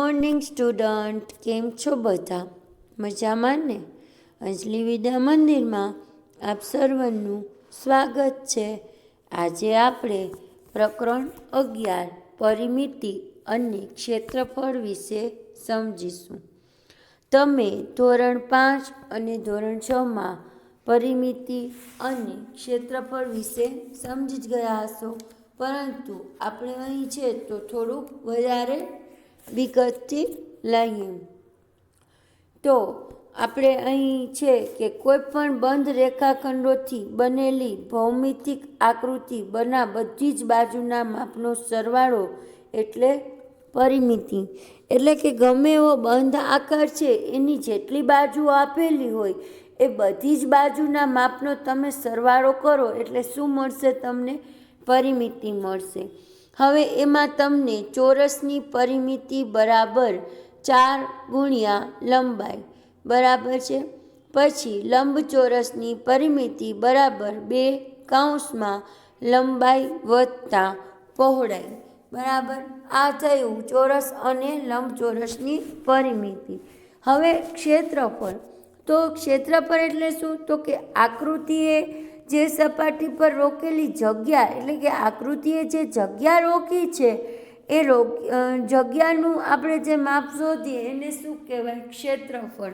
Morning student, કેમ છો બધા? મજામાં ને? અંજલિ વિદ્યા મંદિરમાં આપ સર્વનું સ્વાગત છે. આજે આપણે પ્રકરણ 11 પરિમિતિ અને ક્ષેત્રફળ વિશે સમજીશું. તમે ધોરણ 5 અને ધોરણ 6માં પરિમિતિ અને ક્ષેત્રફળ વિશે સમજી જ ગયા હશો, પરંતુ આપણે અહીં છે તો થોડુંક વધારે વિગતથી લઈએ. તો આપણે અહીં છે કે કોઈ પણ બંધ રેખાખંડોથી બનેલી ભૌમિતિક આકૃતિ બધી જ બાજુના માપનો સરવાળો એટલે પરિમિતિ. એટલે કે ગમે એવો બંધ આકાર છે એની જેટલી બાજુઓ આપેલી હોય એ બધી જ બાજુના માપનો તમે સરવાળો કરો એટલે શું મળશે? તમને પરિમિતિ મળશે. હવે એમાં તમને ચોરસની પરિમિતિ બરાબર 4 ગુણ્યા લંબાઈ બરાબર છે. પછી લંબચોરસની પરિમિતિ બરાબર 2 કૌંસમાં લંબાઈ વત્તા પહોળાઈ બરાબર. આ થયું ચોરસ અને લંબચોરસની પરિમિતિ. હવે ક્ષેત્રફળ. તો ક્ષેત્રફળ એટલે શું? તો કે આકૃતિએ જે સપાટી પર રોકેલી જગ્યા, એટલે કે આકૃતિએ જે જગ્યા રોકી છે એ જગ્યાનું આપણે જે માપ શોધીએ એને શું કહેવાય? ક્ષેત્રફળ.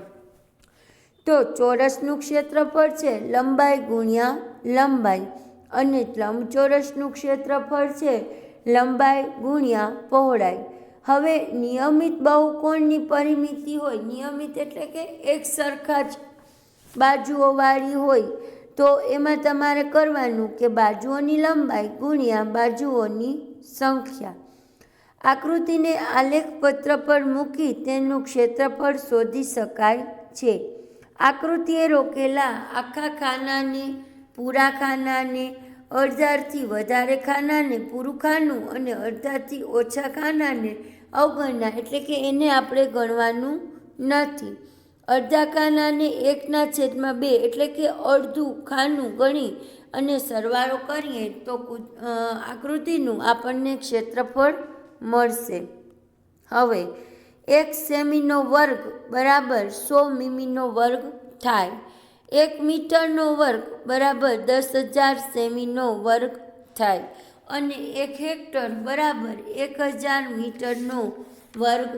તો ચોરસનું ક્ષેત્રફળ છે લંબાઈ ગુણ્યા લંબાઈ, અને લંબચોરસનું ક્ષેત્રફળ છે લંબાઈ ગુણ્યા પહોળાઈ. હવે નિયમિત બહુકોણની પરિમિતિ હોય, નિયમિત એટલે કે એક સરખા જ બાજુઓવાળી હોય, તો એમાં તમારે કરવાનું કે બાજુઓની લંબાઈ ગુણ્યા બાજુઓની સંખ્યા. આકૃતિને આલેખપત્ર પર મૂકી તેનું ક્ષેત્રફળ શોધી શકાય છે. આકૃતિએ રોકેલા આખા ખાનાને, પૂરા ખાનાને, અડધાથી વધારે ખાનાને પૂરું ખાનું અને અડધાથી ઓછા ખાનાને અવગણના, એટલે કે એને આપણે ગણવાનું નથી. અડધા ખાનાને 1/2 એટલે કે અડધું ખાનું ગણી અને સરવાળો કરીએ તો આકૃતિનું આપણને ક્ષેત્રફળ મળશે. હવે 1 સેમીનો વર્ગ બરાબર 100 મીમીનો વર્ગ થાય. 1 મીટરનો વર્ગ બરાબર 10,000 સેમીનો વર્ગ થાય, અને 1 હેક્ટર બરાબર 1000 મીટરનો વર્ગ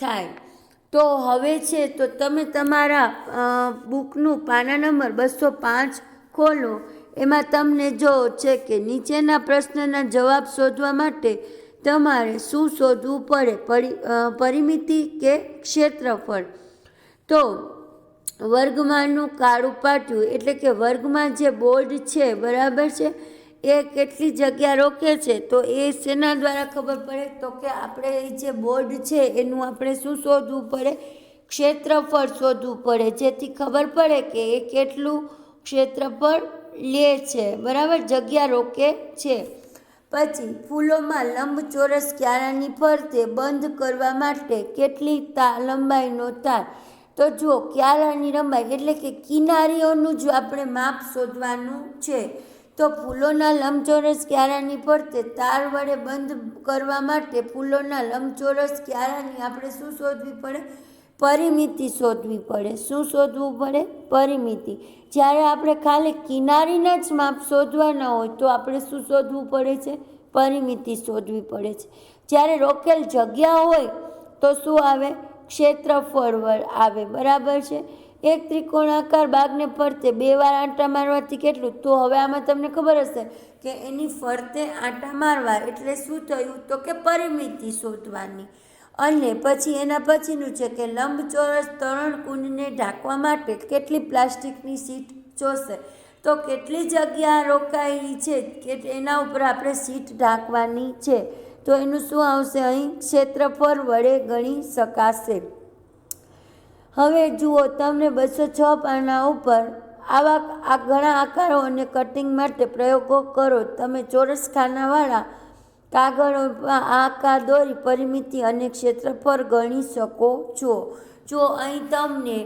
થાય. તો હવે છે તો તમે તમારા બુકનું પાના નંબર 205 ખોલો. એમાં તમને જો છે કે નીચેના પ્રશ્નના જવાબ શોધવા માટે તમારે શું શોધવું પડે? પરિમિતિ કે ક્ષેત્રફળ? તો વર્ગમાંનું કાળું પાટિયું, એટલે કે વર્ગમાં જે બોર્ડ છે બરાબર છે એ કેટલી જગ્યા રોકે છે, તો એ શેના દ્વારા ખબર પડે? તો કે આપણે એ જે બોર્ડ છે એનું આપણે શું શોધવું પડે? ક્ષેત્રફળ શોધવું પડે, જેથી ખબર પડે કે એ કેટલું ક્ષેત્રફળ લે છે બરાબર, જગ્યા રોકે છે. પછી ફૂલોમાં લંબચોરસ ક્યારાની ફરતે બંધ કરવા માટે કેટલી લંબાઈનો તાર? તો જુઓ, ક્યારાની લંબાઈ એટલે કે કિનારીઓનું જ આપણે માપ શોધવાનું છે. તો ફૂલોના લંબચોરસ ક્યારાની ફરતે તાર વડે બંધ કરવા માટે ફૂલોના લંબચોરસ ક્યારાની આપણે શું શોધવી પડે? પરિમિતિ શોધવી પડે. શું શોધવું પડે? પરિમિતિ. જ્યારે આપણે ખાલી કિનારીના જ માપ શોધવાના હોય તો આપણે શું શોધવું પડે છે? પરિમિતિ શોધવી પડે છે. જ્યારે રોકેલ જગ્યા હોય તો શું આવે? ક્ષેત્રફળ આવે બરાબર છે. એક ત્રિકોણાકાર બાગને ફરતે 2 વાર આંટા મારવાથી કેટલું? તો હવે આમાં તમને ખબર હશે કે એની ફરતે આંટા મારવા એટલે શું થયું? તો કે પરિમિતિ શોધવાની. અને પછી એના પછીનું છે કે લંબચોરસ તરણકુંડને ઢાંકવા માટે કેટલી પ્લાસ્ટિકની શીટ જોશે? તો કેટલી જગ્યા રોકાયેલી છે કે એના ઉપર આપણે શીટ ઢાંકવાની છે, તો એનું શું આવશે? અહીં ક્ષેત્રફળ વડે ગણી શકાશે. હવે જુઓ, તમને 206 પાના ઉપર આવા ઘણા આકારો અને કટિંગ માટે પ્રયોગો કરો. તમે ચોરસ ખાનાવાળા કાગળ આકાર દોરી પરિમિતિ અને ક્ષેત્રફળ ગણી શકો છો. જો અહીં તમને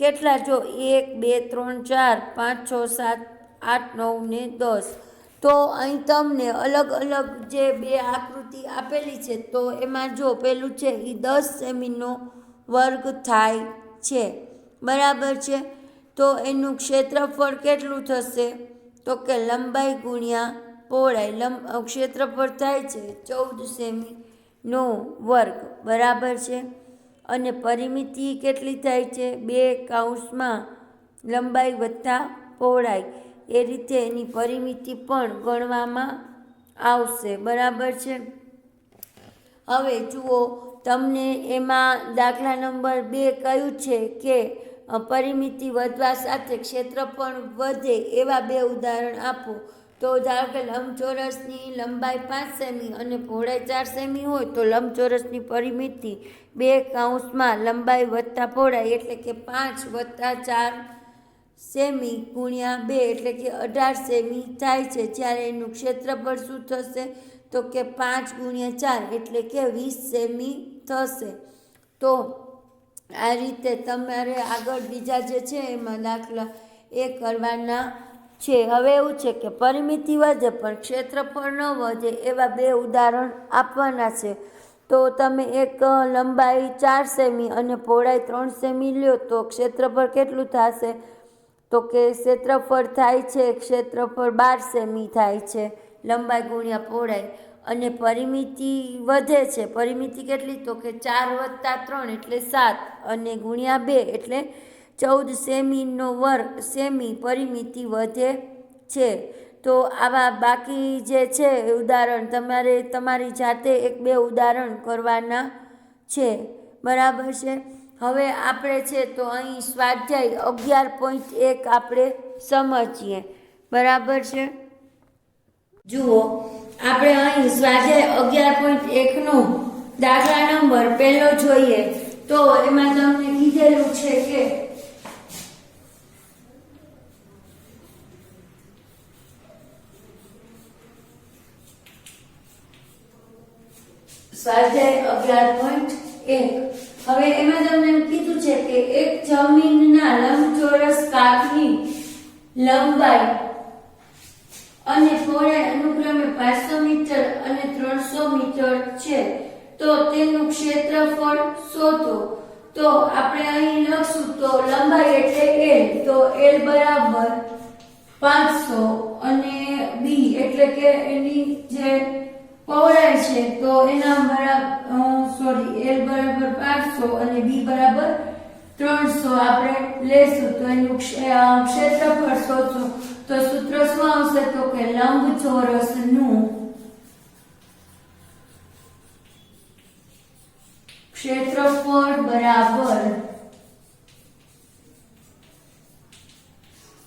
કેટલા? જો 1 2 3 4 5 6 7 8 9 ને 10 તો અહીં તમને અલગ અલગ જે બે આકૃતિ આપેલી છે તો એમાં જો પેલું છે એ 10 સેમીનો વર્ગ થાય છે, બરાબર છે। તો એનું ક્ષેત્રફળ કેટલું થશે તો કે લંબાઈ ગુણ્યા પહોળાઈ, ક્ષેત્રફળ થાય છે 14 સેમીનો વર્ગ, બરાબર છે। અને પરિમિતિ કેટલી થાય છે 2 કૌંસમાં લંબાઈ વત્તા પહોળાઈ, એ રીતે એની પરિમિતિ પણ ગણવામાં આવશે, બરાબર છે। હવે જુઓ તમને એમાં દાખલા નંબર 2 કહ્યું છે કે પરિમિતિ વધવા સાથે ક્ષેત્રફળ વધે એવા બે ઉદાહરણ આપો। તો ધારો કે લંબચોરસની લંબાઈ 5 સેમી અને પહોળાઈ 4 સેમી હોય તો લંબચોરસની પરિમિતિ 2 કૌંસમાં લંબાઈ વત્તા પહોળાઈ એટલે કે 5 વત્તા 4 સેમી ગુણ્યા 2 એટલે કે 18 સેમી થાય છે, જ્યારે એનું ક્ષેત્રફળ શું થશે તો કે 5 ગુણ્યા 4 એટલે કે 20 સેમી થશે। તો આ રીતે તમારે આગળ બીજા જે છે એમાં દાખલા એ કરવાના છે। હવે એવું છે કે પરિમિતિ વધે પણ ક્ષેત્રફળ ન વધે એવા બે ઉદાહરણ આપવાના છે। તો તમે એક લંબાઈ 4 સેમી અને પહોળાઈ 3 સેમી લ્યો તો ક્ષેત્રફળ કેટલું થશે તો કે ક્ષેત્રફળ થાય છે ક્ષેત્રફળ 12 સેમી થાય છે, લંબાઈ ગુણ્યા પહોળાઈ, અને પરિમિતિ વધે છે, પરિમિતિ કેટલી તો કે 4 વત્તા 3 એટલે 7 અને ગુણ્યા 2 એટલે 14 સેમીનો વર્ગ સેમી પરિમિતિ વધે છે। તો આવા બાકી જે છે ઉદાહરણ તમારે તમારી જાતે 1-2 ઉદાહરણ કરવાના છે, બરાબર છે। હવે આપણે છે તો અહીં સ્વાધ્યાય 11.1 આપણે સમજીએ, બરાબર છે। જુઓ આપણે અહીં સ્વાધ્યાય 11.1 નો દાખલા નંબર પહેલો જોઈએ। તો એમાં તમને કીધેલું છે કે સ્વાધ્યાય 11.1 હવે એમાં તમને એમ કીધું છે કે એક જમીનના લંબચોરસ કાચની લંબાઈ અને પહોળાઈ અનુક્રમે 500 મીટર અને 300 મીટર છે, તો તેનું ક્ષેત્રફળ શોધો। તો આપણે અહીં લખશું તો લંબાઈ એટલે L, તો L બરાબર 500 અને B એટલે કે એની જે પહોળાઈ છે તો એના બરાબર L બરાબર 500 અને B બરાબર 300 આપણે લેશું। તો એનું ક્ષેત્રફળ શોધો તો સૂત્ર શું આવશે તો કે લંબચોરસનું ક્ષેત્રફળ બરાબર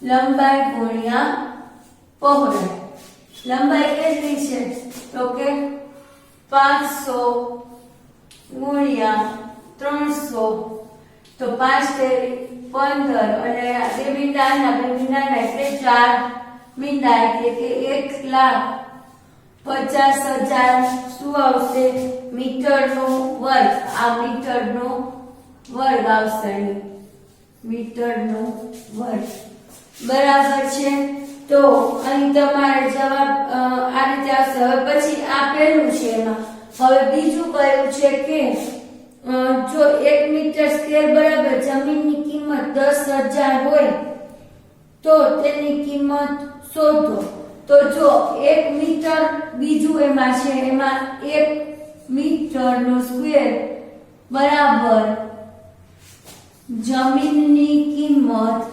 લંબાઈ ગુણ્યા પહોળાઈ। લંબાઈ કેટલી છે તો કે 500 ગુણ્યા 300 તો 5 તેરી 15 અને બે મીંડા એટલે 4 મીંડા એટલે કે 1,50,000 શું આવશે મીટરનો વર્ગ, આ મીટરનો વર્ગ આવશે, મીટરનો વર્ગ, બરાબર છે। તો અહીં તમારે જવાબ આ રીતે આવશે। હવે પછી આ પહેલું છે એમાં હવે બીજું કયું છે કે જો 1 મીટર સ્ક્વેર બરાબર જમીનની કિંમત 10,000 હોય તો તેની કિંમત શોધો। તો જો 1 મીટર બીજું એમાં છે એમાં 1 મીટરનો સ્ક્વેર બરાબર જમીનની કિંમત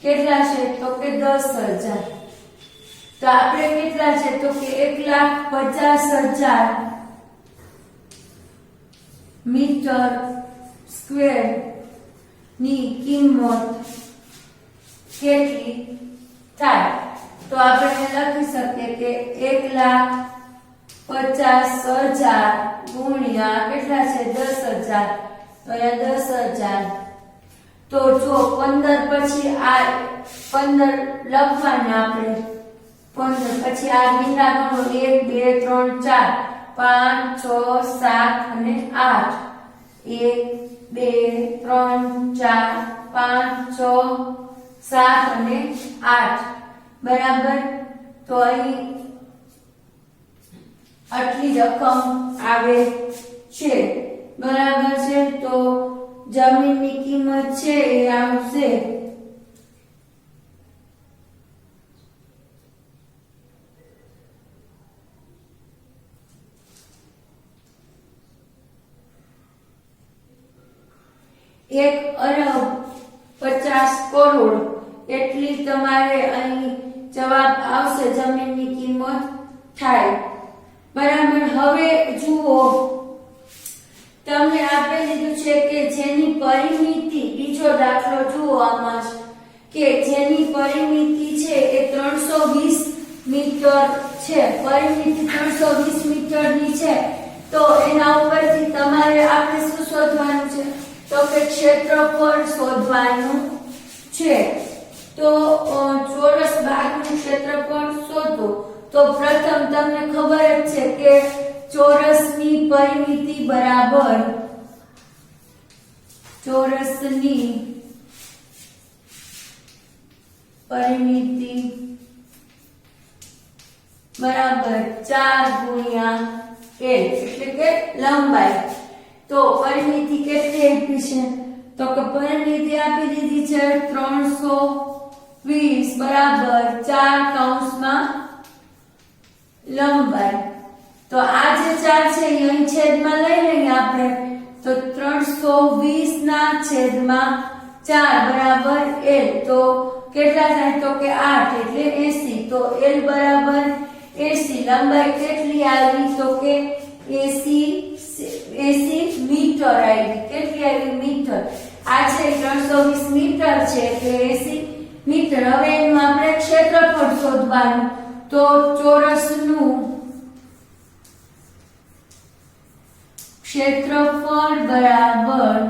કેટલા છે તો કે 10,000, તો આપણે કેટલા છે તો કે 1,50,000 મીટર સ્ક્વેર ની કિંમત કેટલી થાય તો આપણે લખી શકીએ કે 1,50,000 ગુણ્યા કેટલા છે 10,000, તો અહીંયા 10,000 તો જો 15 પછી આ 15 લખવાના આપણે 15 પછી આ મીંડા ગણો 1 2 3 4 5 6 7 અને 8 1 2 3 4 5 6 7 અને 8 બરાબર। તો અહીં આટલી રકમ આવે છે બરાબર છે। તો જમીનની કિંમત છે એ આવશે ₹1,50,00,000 એટલી તમારે અહીં જવાબ આવશે જમીનની કિંમત થાય બરાબર। હવે જુઓ તમને આપી દીધું છે કે જેની પરિમિતિ બીજો દાખલો જુઓ આમાં કે જેની પરિમિતિ છે એ 320 મીટર છે। પરિમિતિ 320 મીટરની છે તો એના ઉપરથી તમારે આપણે શું શોધવાનું છે તો કે ક્ષેત્રફળ શોધવાનું છે। તો ચોરસ ભાગનું ક્ષેત્રફળ શોધો તો પ્રથમ તમને ખબર જ છે કે ચોરસની પરિમિતિ બરાબર ચોરસની પરિમિતિ બરાબર 4 ગુણ્યા l એટલે કે લંબાઈ। તો પરિમિતિ કેટલી આપી છે તો કે પરિમિતિ આપી દીધી છે 320 બરાબર 4 કૌંસમાં લંબાઈ। તો આ જે 4 છે એ અહીં છેદમાં લઈ લઈએ આપણે તો 320 ના છેદમાં 4 બરાબર l। તો કેટલા થાય તો કે 8 એટલે 80। તો l બરાબર 80। લંબાઈ કેટલી આવી તો કે 80 મીટર આવી। કેટલી આવી મીટર આ છે 320 મીટર છે એટલે 80 મીટર। હવે એનું આપણે ક્ષેત્રફળ શોધવાનું તો ચોરસનું ક્ષેત્રફળ બરાબર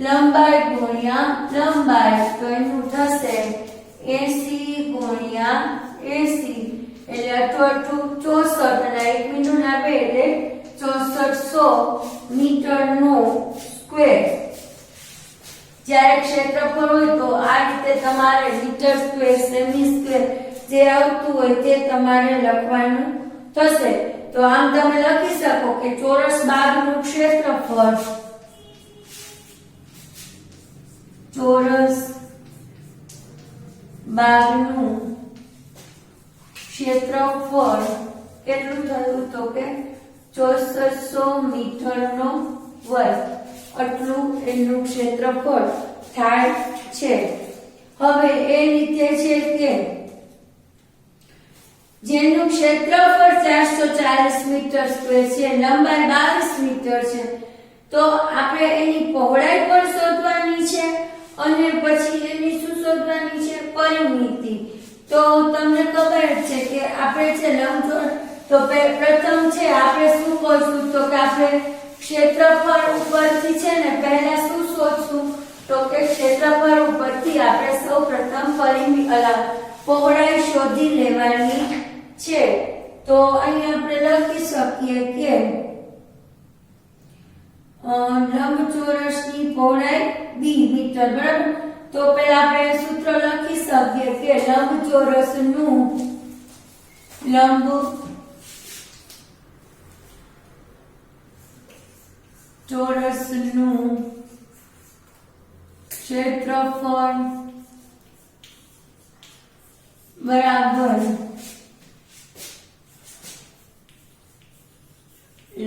લંબાઈ ગુણ્યા લંબાઈ તો એનું થશે 80 ગુણ્યા 80 એટલે 64 અને 1 મીંડું ના 2 એટલે 6400 મીટરનો સ્ક્વેર। જ્યારે ક્ષેત્રફળ હોય તો આ રીતે તમારે મીટર સ્ક્વેર સેમી સ્ક્વેર જે આવતું હોય તે તમારે લખવાનું થશે। તો આમ તમે લખી શકો કે ચોરસ ભાગનું ક્ષેત્રફળ ચોરસ ભાગનું ક્ષેત્રફળ કેટલું થયું તો કે 6400 મીટરનો વર્ગ આટલું એનું ક્ષેત્રફળ થાય છે। હવે એ રીતે છે કે જેનું ક્ષેત્રફળ 440 મીટર સ્ક્વેર છે લંબાઈ 22 મીટર છે તો આપણે એની પહોળાઈ પણ શોધવાની છે અને પછી એની શું શોધવાની છે પરિમિતિ। તો તમને ખબર જ છે કે આપણે છે લંબચોરસ તો પ્રથમ છે આપણે શું કરશું તો કે આપણે ક્ષેત્રફળ ઉપરથી છે ને પહેલા શું શોધશું તો કે ક્ષેત્રફળ ઉપરથી આપણે સૌપ્રથમ પહોળાઈ શોધી લેવાની છે। તો અહીં આપણે લખી શકીએ કે લંબચોરસની પહોળાઈ b મીટર બરાબર। તો પહેલા આપણે સૂત્ર લખી શકીએ કે લંબચોરસનું ક્ષેત્રફળ બરાબર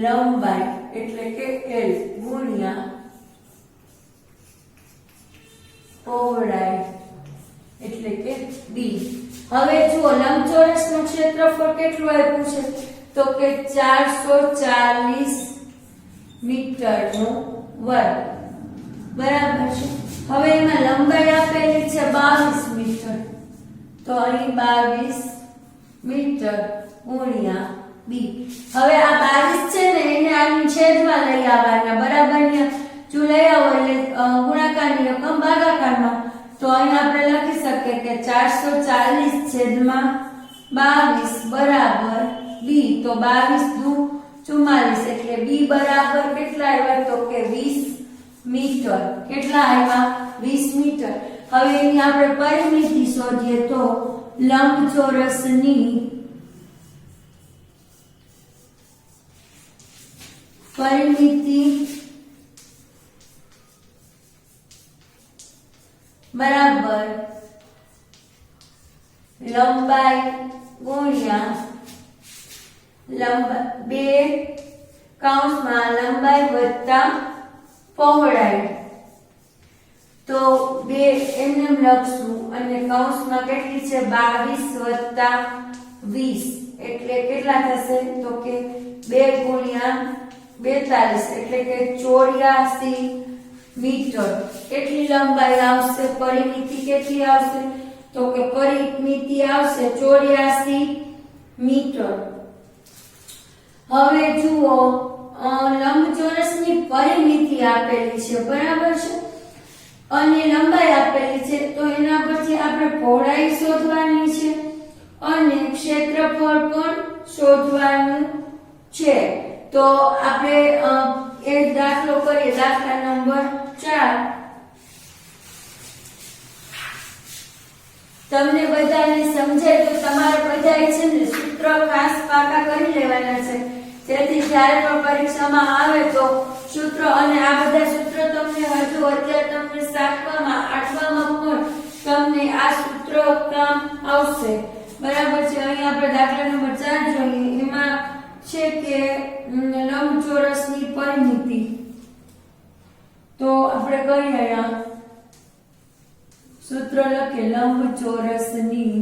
લંબાઈ એટલે કે l ગુણ્યા પહોળાઈ એટલે કે b। હવે જુઓ લંબચોરસનું ક્ષેત્રફળ કેટલું આપ્યું છે તો કે 440 મીટરનો વર્ગ બરાબર છે। હવે એમાં લંબાઈ આપેલી છે 22 મીટર તો અહીં 22 મીટર ગુણ્યા b। હવે આ 22 છે ને એને આની છેદમાં લઈ આવવાના બરાબર ને જો લઈ આવો એટલે ગુણાકારની રકમ ભાગાકારમાં તો અહીં આપણે લખી શકીએ કે 440 છેદમાં 22 બરાબર b। તો 22 દુ 44 એટલે b બરાબર કેટલા આવ્યા તો કે 20 મીટર કેટલા આવ્યા 20 મીટર હવે એની આપણે પરિમિતિ શોધીએ તો લંબચોરસની પરિમિતિ બરાબર લંબાઈ ગુણ્યા બે કૌંસમાં લંબાઈ વત્તા પહોળાઈ તો બે એમને લખશું અને કૌંસમાં કેટલી છે 22 વત્તા 20 એટલે કેટલા થશે તો કે 2 ગુણ્યા 42 એટલે કે 84 મીટર કેટલી લંબાઈ આવશે પરિમિતિ કેટલી આવશે તો કે પરિમિતિ આવશે 84 મીટર હવે જુઓ લંબચોરસની પરિમિતિ આપેલી છે બરાબર છે અને લંબાઈ આપેલી છે તો એના પરથી આપણે પહોળાઈ શોધવાની છે અને ક્ષેત્રફળ પણ શોધવાનું છે તો આપણે એક દાખલો કરીએ દાખલા નંબર 4 તમને બધાને સમજાય તો તમારે બધાએ છે ને સૂત્ર ખાસ પાકા કરી લેવાના છે જેથી જ્યારે પણ પરીક્ષામાં આવે તો સૂત્ર અને આ બધા સૂત્ર તમને હજુ અત્યારે તમને 7માં 8માં પણ તમને આ સૂત્ર કામ આવશે બરાબર છે અહીં આપણે દાખલા નંબર 4 જોઈએ એમાં છે કે લંબચોરસની પરિમિતિ તો આપણે કહીએ અહીંયા સૂત્ર લખીએ લંબચોરસની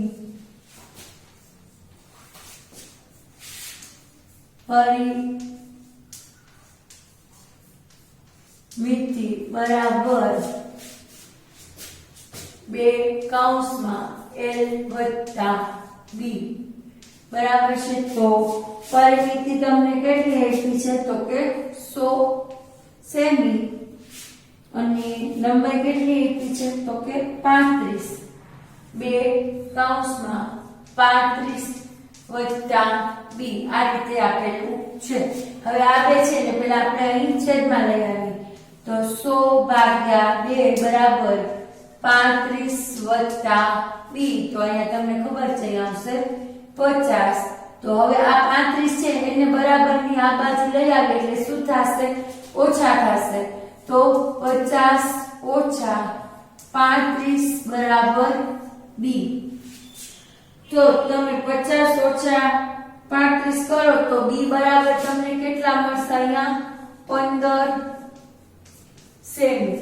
પરિમિતિ બરાબર 2 કૌંસમાં l વત્તા b બરાબર છે તો પરિમિતિ તમને કેટલી આપી છે તો કે 100 સેમી અને લંબાઈ કેટલી આપી છે તો કે 35 2 કૌંસમાં 35 વત્તા b આ રીતે આપેલું છે હવે આ બે છે ને પેલા આપણે અહીં છેદમાં લઈ આવી તો 100 ભાગ્યા 2 બરાબર 35 વત્તા b તો અહીંયા તમને ખબર છે આવશે 50 તો હવે આ 35 છે એને બરાબરની આ બાજુ લઈ આવે એટલે શું થશે ઓછા થશે તો 50 ઓછા 35 બરાબર b તો તમે 50 ઓછા 35 કરો તો b બરાબર તમને કેટલા મળશે અહીંયા 15 સેમી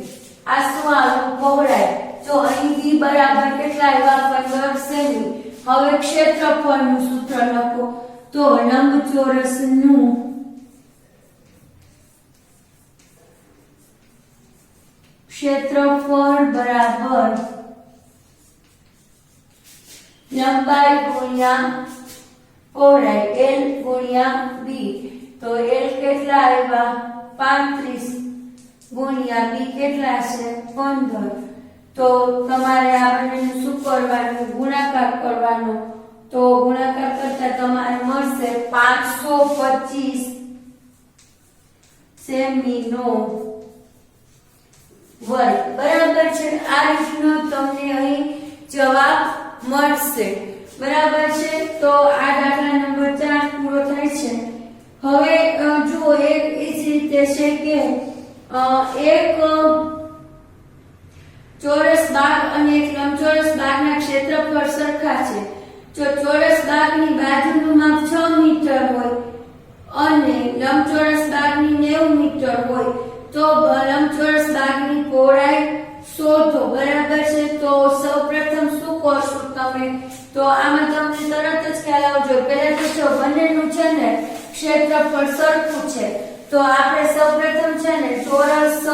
આ શું આવ્યું પહોળાઈ તો અહીં b બરાબર કેટલા આવ્યા 15 સેમી હવે ક્ષેત્રફળનું સૂત્ર લખો તો લંબચોરસનું ક્ષેત્રફળ બરાબર લંબાઈ ગુણ્યા પહોળાઈ l ગુણ્યા b તો l કેટલા આવ્યા 35 ગુણ્યા b કેટલા છે 15 તો તમારે આ બંનેનું શું કરવાનું ગુણાકાર કરવાનો તો ગુણાકાર કરતા તમારે મળશે 525 સેમીનો વર્ગ બરાબર છે આ રીતનો તમને અહીં જવાબ મળશે બરાબર છે તો આ દાખલા નંબર 4 પૂરો થાય છે હવે જુઓ એક એ જ રીતે છે કે એક ચોરસ બાગ અને એક લંબચોરસ બાગના ક્ષેત્રફળ સરખા છે જો ચોરસ બાગની બાજુનું માપ 6 મીટર હોય અને લંબચોરસ બાગની 90 મીટર હોય તો લંબચોરસ બાગની પહોળાઈ શોધો બરાબર છે તો સૌપ્રથમ શું કરશો તમે તો આમાં તમને તરત જ ખ્યાલ આવજો પહેલા તો જો બંનેનું છે ને ક્ષેત્રફળ સરખું છે તો આપણે સૌપ્રથમ છે ને ચોરસ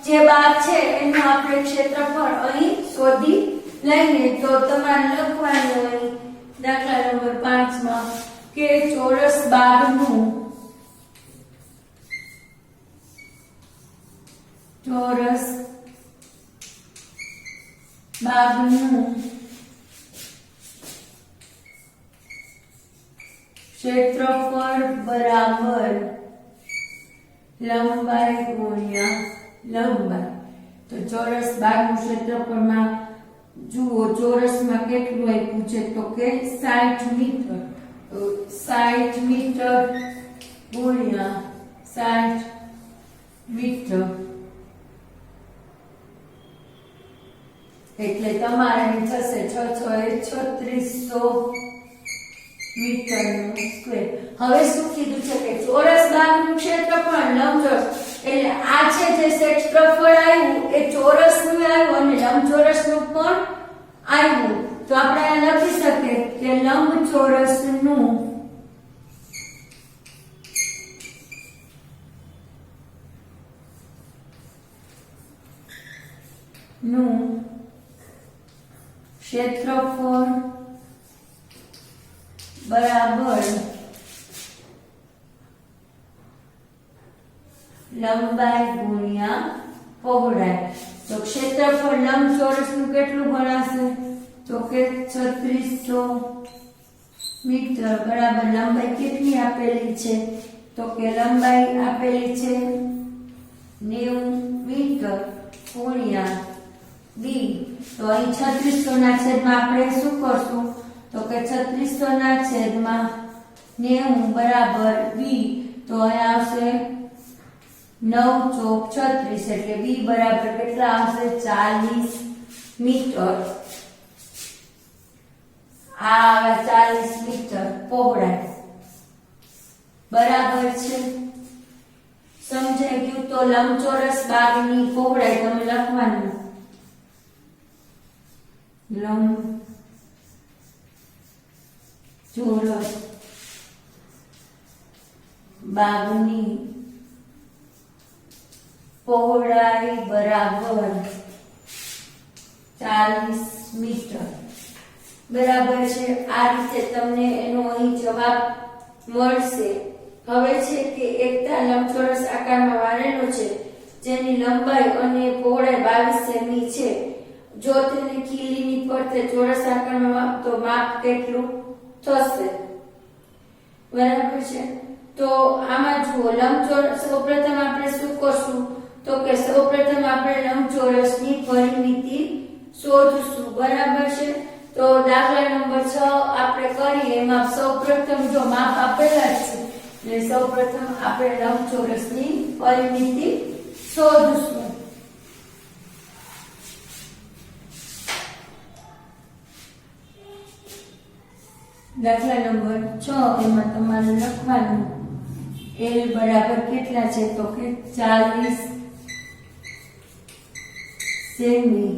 જે બાગ છે એનું આપણે ક્ષેત્રફળ અહીં શોધી લઈએ તો તમારે લખવાનું અહીં દાખલા નંબર 5 માં કે ચોરસ બાગનું ક્ષેત્રફળ બરાબર લંબાઈ ગુણ્યા લંબાઈ. તો ચોરસ બાગનું ક્ષેત્રફળમાં જુઓ ચોરસમાં કેટલું આપ્યું છે તો કે 60 મીટર. તો 60 મીટર ગુણ્યા 60 મીટર એટલે તમારે થશે 3600 મીટરનું સ્ક્વેર. હવે શું કીધું છે કે ચોરસ બાગનું ક્ષેત્રફળ લંબચોરસ એટલે આ છે જે ક્ષેત્રફળ આવ્યું એ ચોરસનું આવ્યું અને લંબચોરસનું પણ આવ્યું. તો આપણે આ લખી શકીએ કે લંબચોરસનું ક્ષેત્રફળ બરાબર લંબાઈ ગુણ્યા પહોળાઈ. તો ક્ષેત્રફળ લંબચોરસનું કેટલું ગણાશે તો કે 3600 મીટર બરાબર લંબાઈ કેટલી આપેલી છે તો કે લંબાઈ આપેલી છે 90 મીટર ગુણ્યા b. તો અહીં 3600 ના છેદમાં આપણે શું કરશું તો કે 3600 ના છેદમાં 90 બરાબર b. તો અહીં આવશે 9 ચોક 36 એટલે b બરાબર કેટલા આવશે 40 મીટર. આ 40 મીટર પહોળાઈ બરાબર છે. સમજાઈ ગયું. તો લંબચોરસ બાગની પહોળાઈ તમે લખવાનું લંબચોરસ બાગની પહોળાઈ બરાબર 40 મીટર બરાબર છે. આ રીતે તમને એનો અહીં જવાબ મળશે. હવે છે કે એકતા લંબચોરસ આકારમાં વાળેલો છે જેની લંબાઈ અને પહોળાઈ 22 સેમી છે. જો તેને ખીલીની ફરતે ચોરસ આકારમાં માપતો માપ કેટલું થશે બરાબર છે. તો આમાં જુઓ લંબચોરસ સૌપ્રથમ આપણે શું કરશું તો કે સૌપ્રથમ આપણે લંબચોરસની પરિમિતિ શોધશું બરાબર છે. તો દાખલા નંબર 6 આપણે કરીએ એમાં સૌપ્રથમ જો માપ આપેલા છે એટલે સૌપ્રથમ આપણે લંબચોરસની પરિમિતિ શોધશું. દાખલા નંબર 6 એમાં તમારે લખવાનું L બરાબર કેટલા છે તો કે 40 સેમી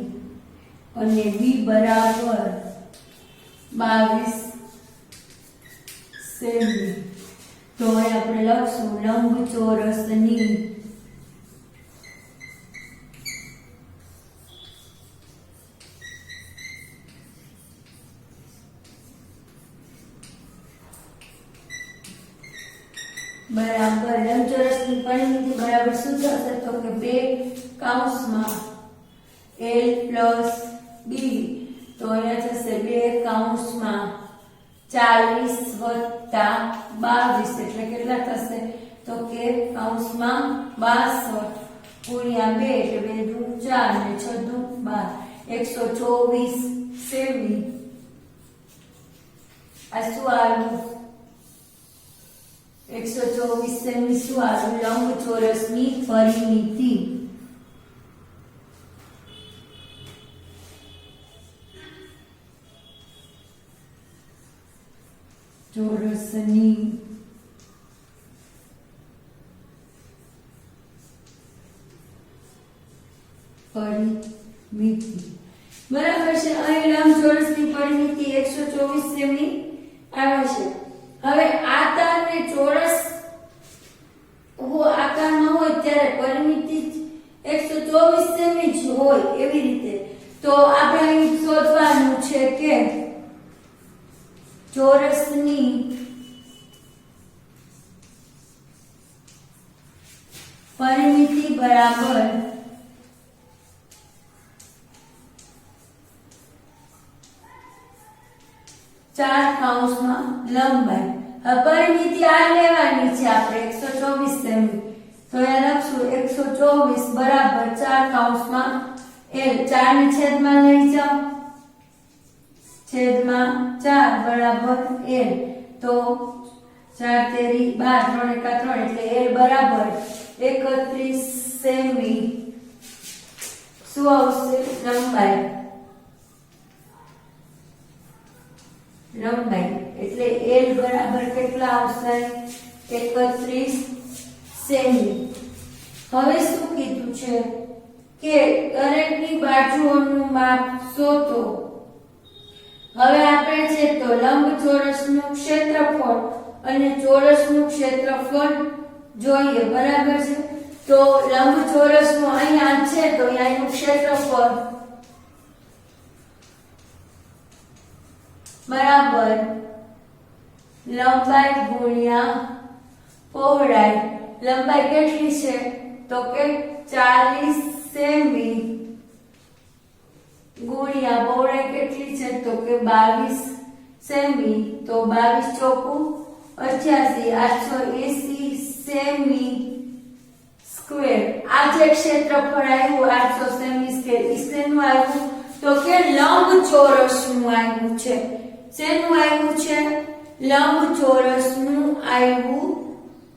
અને B બરાબર 22 સેમી. તો અહીં આપણે લખશું લંબચોરસની બરાબર લંબચોરસની પરિમિતિ બરાબર શું થશે તો કે 2 કૌંસમાં L plus B. તો અહીંયા થશે 2 કૌંસમાં 40 વત્તા 22 એટલે કેટલા થશે તો કે કૌંસમાં 62 ગુણ્યા 2 એટલે 2 દુ 4 ને 6 દુ 12 124 સેમી. આ શું આવ્યું 124 સેમી શું આવ્યું લંબચોરસની પરિમિતિ. ચોરસની પરિમિતિ બરાબર છે. અહીં લંબચોરસની પરિમિતિ 124 સેમી આવે છે. હવે આ તારને ચોરસ આકારમાં હોય ત્યારે પરિમિતિ 124 સેમી જ હોય એવી રીતે. તો આપણે અહીં શોધવાનું છે કે ચોરસની પરિમિતિ બરાબર 4 કૌંસમાં લંબાઈ. પરિમિતિ આ લેવાની છે આપણે 124 સેમી, તો એ લખશું 124 બરાબર 4 કૌંસમાં l, 4 ને છેદમાં લઈ જાઓ, છેદમાં 4 બરાબર l, તો 4 તેરી 12, 3 એકા 3 એટલે l બરાબર 31 સેમી શું આવશે? લંબાઈ એટલે l બરાબર કેટલા આવશે? 31 સેમી. હવે શું કીધું છે કે દરેકની બાજુઓનું માપ શોધો. હવે આપણે છે તો લંબચોરસનું ક્ષેત્રફળ અને ચોરસનું ક્ષેત્રફળ જોઈએ, બરાબર છે? તો લંબચોરસનું અહીંયા છે તો અહીંનું ક્ષેત્રફળ બરાબર લંબાઈ ગુણ્યા પહોળાઈ. લંબાઈ કેટલી છે? તો કે 40 સેમી ગુણ્યા પહોળાઈ કેટલી છે? તો કે 22 સેમી. તો 22 ચોકું 88, 880 સેમી સ્ક્વેર. આ જે ક્ષેત્રફળ આવ્યું 800 સેમી સ્ક્વેર, શેનું આવ્યું? તો કે લંબચોરસનું આવ્યું છે. શેનું આવ્યું છે? લંબચોરસનું આવ્યું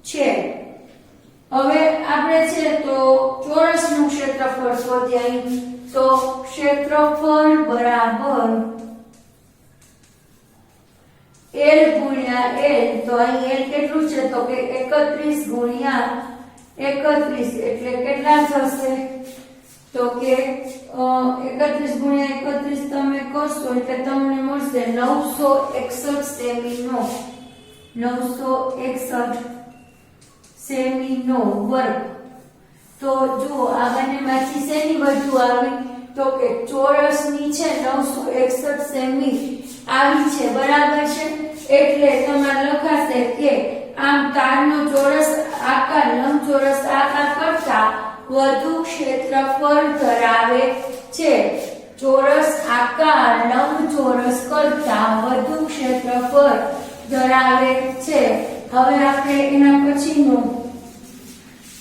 છે. હવે આપણે છે તો ચોરસનું ક્ષેત્રફળ શોધીએ. તો ક્ષેત્રફળ બરાબર l ગુણ્યા l, તો અહીં l કેટલું છે? તો કે 31 ગુણ્યા 31 એટલે કેટલા થશે? તો કે 31 ગુણ્યા 31 તમે કરશો એટલે તમને મળશે 961 સેમીનો 961 સેમીનો વર્ગ. તો જો આ બંનેમાંથી શેની વધુ આવી? તો કે ચોરસની છે 961 સેમી આવી છે, બરાબર છે? એટલે તમારે લખાશે કે આમ તારનો ચોરસ આકાર લંબચોરસ આકાર કરતા વધુ ક્ષેત્રફળ ધરાવે છે. ચોરસ આકાર લંબચોરસ કરતા વધુ ક્ષેત્રફળ ધરાવે છે. હવે આપણે એના પછીનો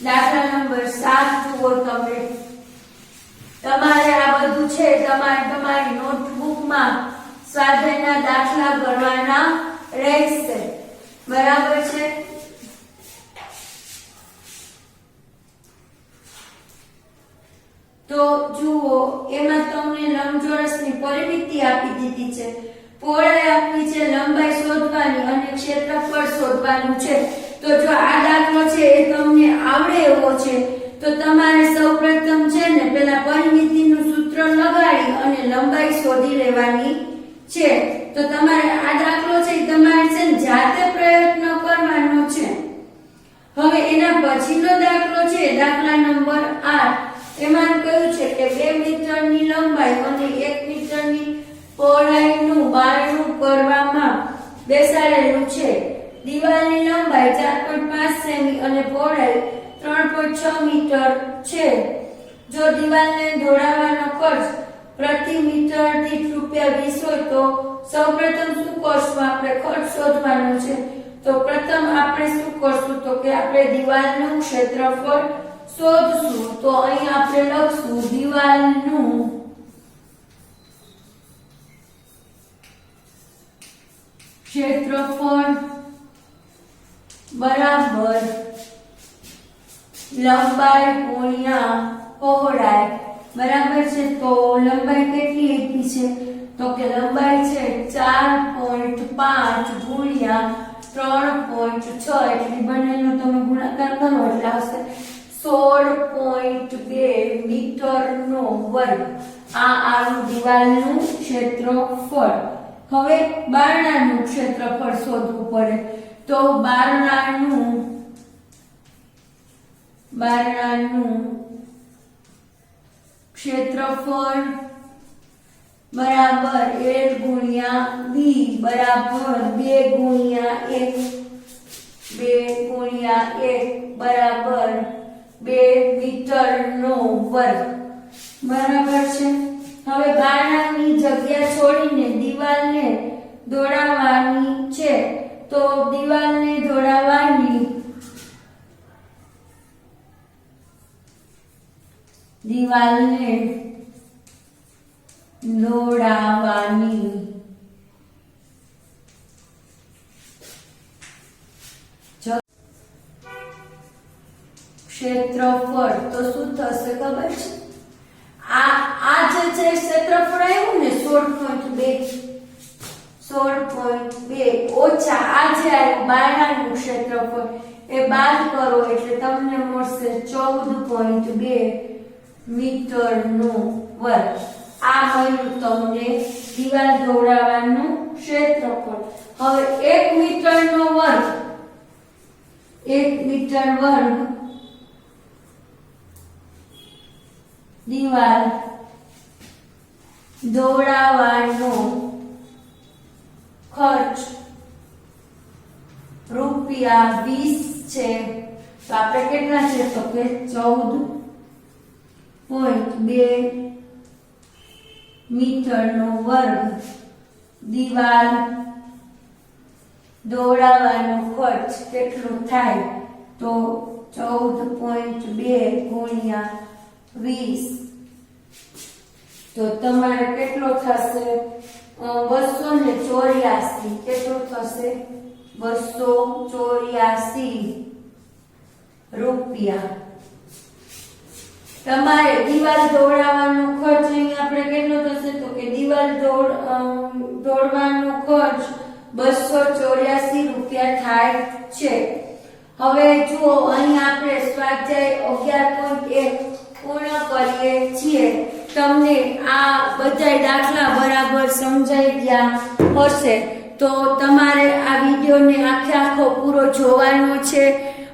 દાખલા નંબર 7 જુઓ. તમારે આ બધું છે તમારી નોટબુકમાં સ્વાધ્યાયના દાખલા ગણવાના રહેશે, બરાબર છે? તો જુઓ, એમાં તમને લંબચોરસની પરિમિતિ આપી દીધી છે, પહોળાઈ આપી છે, લંબાઈ શોધવાની અને ક્ષેત્રફળ શોધવાનું છે. તો જો આ દાખલો છે એ તમને આવડે એવો છે તો તમારે સૌપ્રથમ છે ને પેલા પરિમિતિનું સૂત્ર લગાડી અને લંબાઈ શોધી લેવાની છે. તો તમારે આ દાખલો છે તમારે છે ને જાતે પ્રયત્ન કરવાનો છે. હવે એના પછીનો દાખલો છે દાખલા નંબર 8. એમાં કહ્યું છે કે 2 મીટરની લંબાઈ અને 1 મીટરની પહોળાઈનું બારણું કરવામાં બેસાડેલું છે. દિવાલની લંબાઈ 4.5 સેમી અને પહોળાઈ 3.6 મીટર છે. જો દિવાલને દોડાવવાનો ખર્ચ પ્રતિ મીટર દીઠ ₹20 હોય તો સૌપ્રથમ શું કરશું? આપણે ખર્ચ શોધવાનો છે. તો પ્રથમ આપણે શું કરશું? તો કે આપણે દિવાલનું ક્ષેત્રફળ શોધશું. તો અહીં આપણે લખશું દિવાલનું ક્ષેત્રફળ બરાબર લંબાઈ ગુણ્યા પહોળાઈ, બરાબર છે? તો લંબાઈ કેટલી આપી છે? તો કે લંબાઈ છે 4.5 ગુણ્યા 3.6 એટલે બંનેનો તમે ગુણાકાર કરો એટલે આવશે 16.2 મીટરનો વર્ગ. આ આનું દિવાલનું ક્ષેત્રફળ. હવે બારણાનું ક્ષેત્રફળ શોધવું પડે. તો બારણાનું ક્ષેત્રફળ બરાબર l ગુણ્યા b બરાબર 2 ગુણ્યા 1 બરાબર 2 મીટરનો વર્ગ, બરાબર છે? હવે બારણાની જગ્યા છોડીને દિવાલને દોડાવવાની છે. તો દિવાલને દોડાવવાની ક્ષેત્રફળ તો શું થશે ખબર છે? આ જે છે ક્ષેત્રફળ આવ્યું ને 16.2 ઓછા આ જે આવ્યું બારણાનું ક્ષેત્રફળ એ બાદ કરો એટલે તમને મળશે 14.2 મીટરનો વર્ગ. આ મળ્યું તમને દિવાલ દોડાવવાનું ક્ષેત્રફળ. હવે 1 મીટરનો વર્ગ 1 મીટર વર્ગ દિવાલ દોડાવવાનો ખર્ચ રૂપિયા 20 છે. તો આપણે કેટલા છે તો કે 14.2 મીટરનો વર્ગ દિવાલ દોડાવવાનો ખર્ચ કેટલો થાય તો 14.2 ગુણ્યા 20 તો તમારે કેટલો થશે 284. કેટલો થશે 284 રૂપિયા. તમારે દિવાલ દોડાવવાનો ખર્ચ અહીં આપણે કેટલો થશે તો કે દિવાલ દોડવાનો ખર્ચ 284 રૂપિયા થાય છે. હવે જુઓ અહીં આપણે સ્વાધ્યાય 11.1 પૂર્ણ કરીએ છીએ. તમને આ બધા દાખલા બરાબર સમજાઈ ગયા હશે તો તમારે આ વિડીયોને આખો પૂરો જોવાનો છે.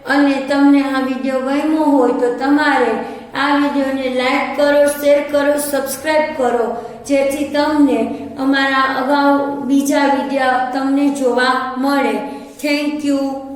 અને તમને આ વિડીયો ગમ્યો હોય તો તમારે આ વિડીયોને લાઈક કરો, શેર કરો, સબસ્ક્રાઇબ કરો જેથી તમને અમારા અગાઉ બીજા વિડીયો તમને જોવા મળે. Thank you.